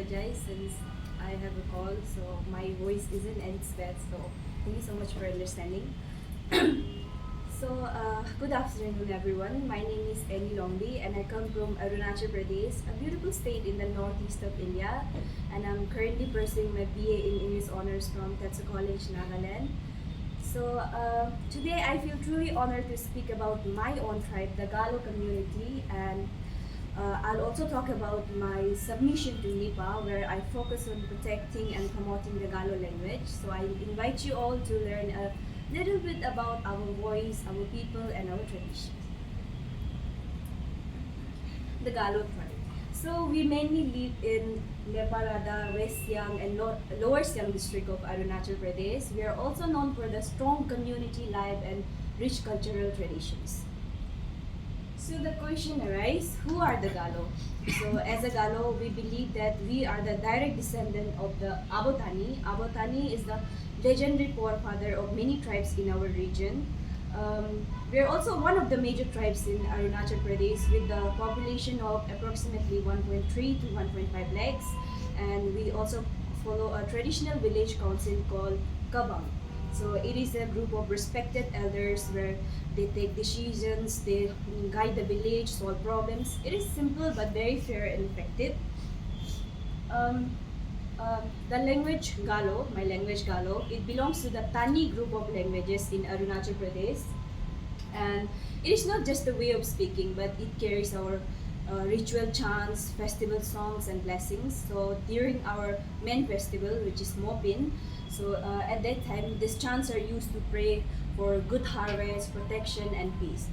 apologize since I have a cold, so my voice isn't its best. So thank you so much for understanding. Good afternoon, everyone. My name is Ellie Longdi, and I come from ArunachalPradesh, a beautiful state in the northeast of India. And I'm currently pursuing my BA in English Honors from Tetsu College, Nagaland. Today I feel truly honored to speak about my own tribe, the Galo community, and I'll also talk about my submission to Nepa, where I focus on protecting and promoting the Galo language. So I invite you all to learn a little bit about our voice, our people, and our traditions. The Galo tribe. So we mainly live in Nepa, West Siang, and Lower Siang district of Arunachal Pradesh. We are also known for the strong community life and rich cultural traditions. So the question arises, who are the Galo? So as a Galo, we believe that we are the direct descendant of the Abotani. Abotani is the legendary forefather of many tribes in our region. We are also one of the major tribes in Arunachal Pradesh with the population of approximately 1.3 to 1.5 lakhs, and we also follow a traditional village council called Kabang. So it is a group of respected elders where they take decisions, they guide the village, solve problems. It is simple but very fair and effective. The language Galo, my language Galo, it belongs to the Tani group of languages in Arunachal Pradesh. And it is not just a way of speaking, but it carries our ritual chants, festival songs, and blessings. So during our main festival, which is Mopin, at that time, these chants are used to pray for good harvest, protection, and peace.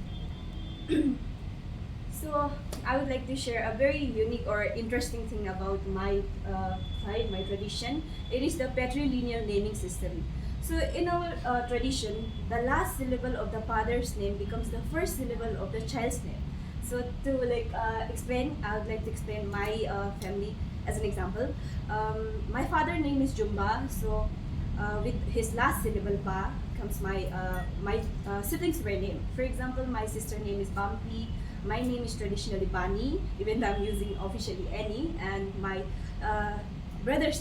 So I would like to share a very unique or interesting thing about my tribe, my tradition. It is the Patrilineal naming system. So in our tradition, the last syllable of the father's name becomes the first syllable of the child's name. So to explain, I would like to explain my family as an example. My father's name is Jumba, so with his last syllable Ba comes my siblings' name. For example, my sister name is Bampi. My name is traditionally Bani, even though I'm using officially Annie, and my brother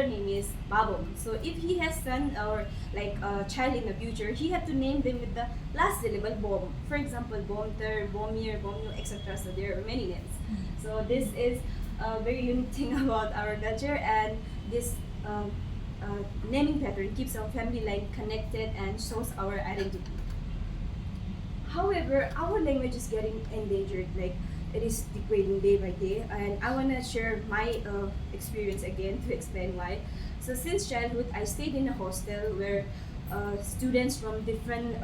name is Babom. So if he has son or a child in the future, he had to name them with the last syllable Bom. For example, Bomter, Bomir, Bomyo, etc. So there are many names. So this is a very unique thing about our culture, and this naming pattern keeps our family line connected and shows our identity. However, our language is getting endangered, it is degrading day by day, and I want to share my experience again to explain why. So since childhood, I stayed in a hostel where students from different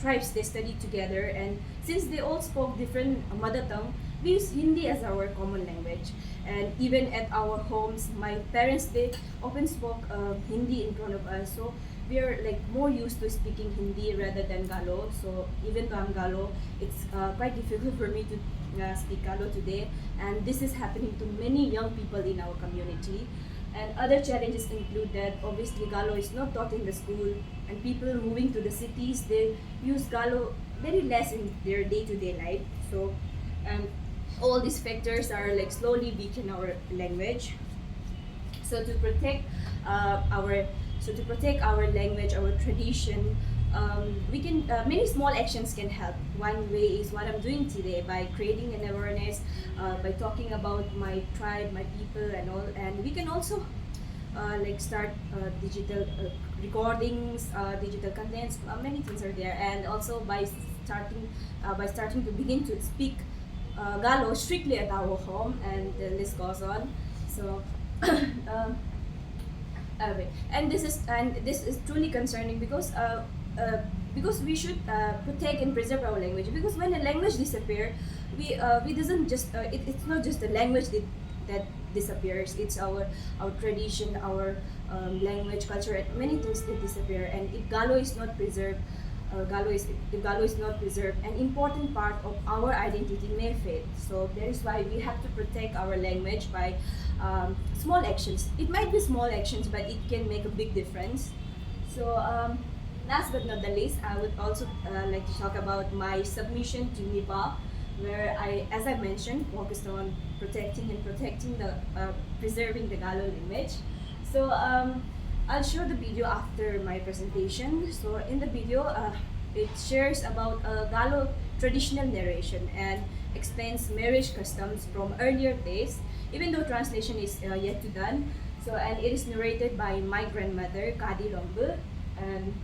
tribes, they studied together, and since they all spoke different mother tongue, we use Hindi as our common language. And even at our homes, my parents, they often spoke Hindi in front of us. So we are more used to speaking Hindi rather than Galo. So even though I'm Galo, it's quite difficult for me to speak Galo today. And this is happening to many young people in our community. And other challenges include that obviously Galo is not taught in the school, and people moving to the cities, they use Galo very less in their day-to-day life. So all these factors are slowly weaken our language. So to protect our language, our tradition, we can many small actions can help. One way is what I'm doing today by creating an awareness, by talking about my tribe, my people, and all. And we can also start digital recordings, digital contents. Many things are there, and also by starting to begin to speak Galo strictly at our home, and the list goes on. So. And this is truly concerning because we should protect and preserve our language, because when a language disappears, we doesn't just it's not just the language that disappears, it's our tradition, our language, culture, and many things that disappear. And if Galo is not preserved, an important part of our identity may fade. So that is why we have to protect our language by small actions. It might be small actions, but it can make a big difference. So last but not the least, I would also like to talk about my submission to Nepa. where as I mentioned, focused on preserving the Galo language. So I'll show the video after my presentation. So in the video, it shares about Galo traditional narration and explains marriage customs from earlier days, even though translation is yet to done. So, and it is narrated by my grandmother, Kadi Lombu, and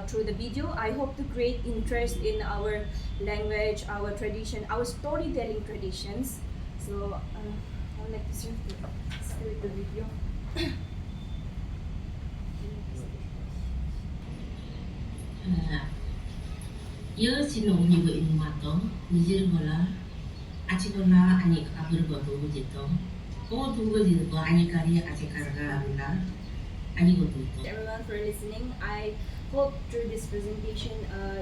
through the video, I hope to create interest in our language, our tradition, our storytelling traditions. So, I would like to start with the video. Yo sino unigo inumato, nijirgola, achigola ani kabirgo dugu jito. Ko dugu jito ani kari achikarga rula, ani go dugu. Everyone for listening. I hope through this presentation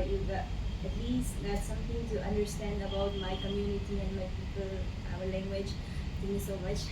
you got at least got something to understand about my community and my people, our language. Thank you so much.